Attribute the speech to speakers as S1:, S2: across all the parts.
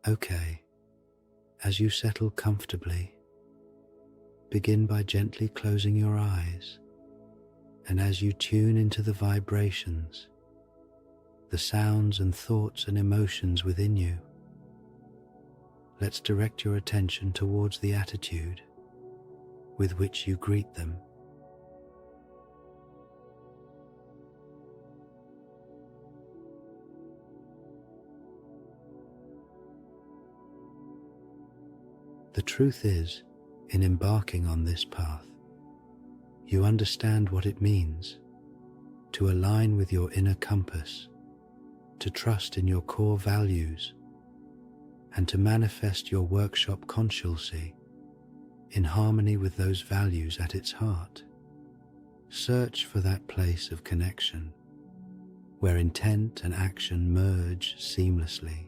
S1: Okay, as you settle comfortably, begin by gently closing your eyes, and as you tune into the vibrations, the sounds and thoughts and emotions within you, let's direct your attention towards the attitude with which you greet them. The truth is, in embarking on this path, you understand what it means to align with your inner compass, to trust in your core values, and to manifest your workshop conscioulsy in harmony with those values at its heart. Search for that place of connection where intent and action merge seamlessly.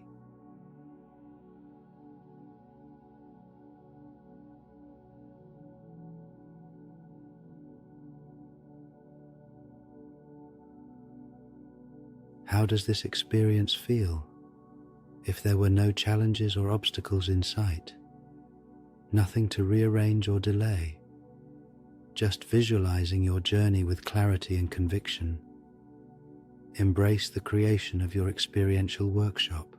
S1: How does this experience feel? If there were no challenges or obstacles in sight, nothing to rearrange or delay, just visualizing your journey with clarity and conviction, embrace the creation of your experiential workshop,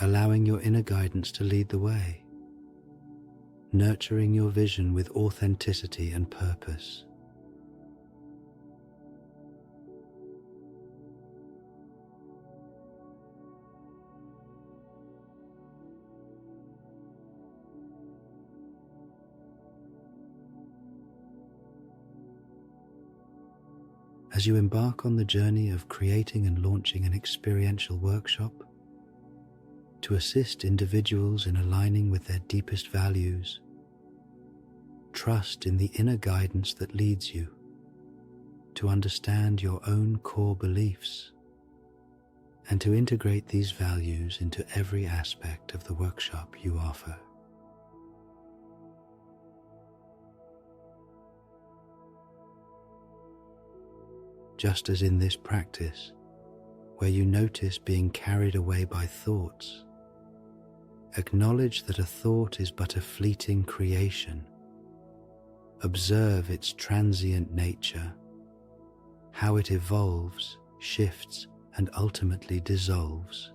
S1: allowing your inner guidance to lead the way, nurturing your vision with authenticity and purpose. As you embark on the journey of creating and launching an experiential workshop to assist individuals in aligning with their deepest values, trust in the inner guidance that leads you to understand your own core beliefs and to integrate these values into every aspect of the workshop you offer. Just as in this practice, where you notice being carried away by thoughts, acknowledge that a thought is but a fleeting creation. Observe its transient nature, how it evolves, shifts, and ultimately dissolves.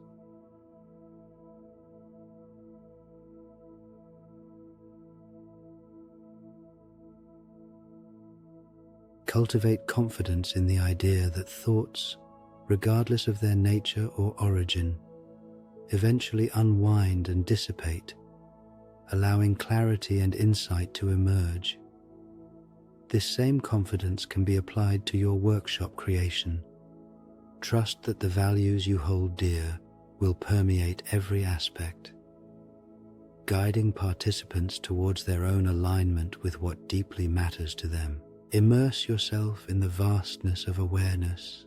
S1: Cultivate confidence in the idea that thoughts, regardless of their nature or origin, eventually unwind and dissipate, allowing clarity and insight to emerge. This same confidence can be applied to your workshop creation. Trust that the values you hold dear will permeate every aspect, guiding participants towards their own alignment with what deeply matters to them. Immerse yourself in the vastness of awareness,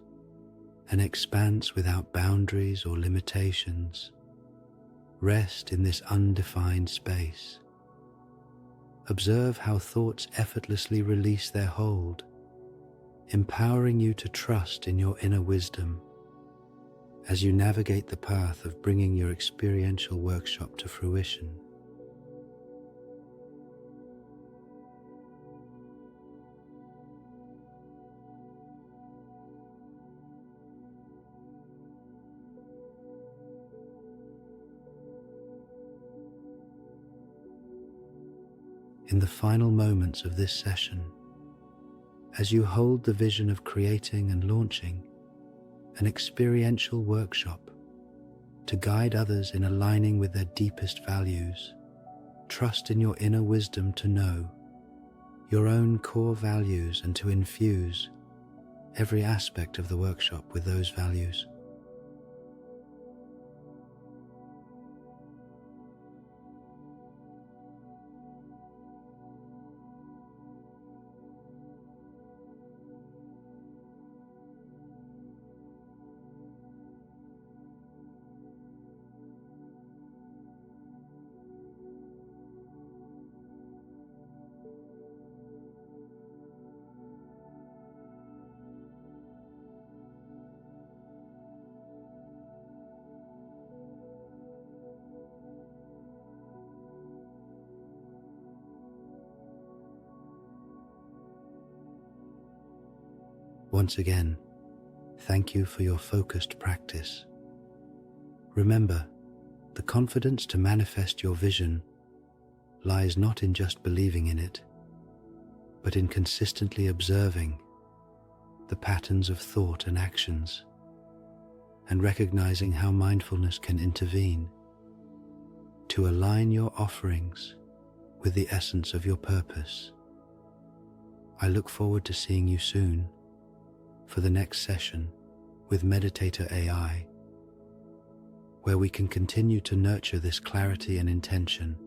S1: an expanse without boundaries or limitations. Rest in this undefined space. Observe how thoughts effortlessly release their hold, empowering you to trust in your inner wisdom as you navigate the path of bringing your experiential workshop to fruition. In the final moments of this session, as you hold the vision of creating and launching an experiential workshop to guide others in aligning with their deepest values, trust in your inner wisdom to know your own core values and to infuse every aspect of the workshop with those values. Once again, thank you for your focused practice. Remember, the confidence to manifest your vision lies not in just believing in it, but in consistently observing the patterns of thought and actions, and recognizing how mindfulness can intervene to align your offerings with the essence of your purpose. I look forward to seeing you soon for the next session with Meditator AI, where we can continue to nurture this clarity and intention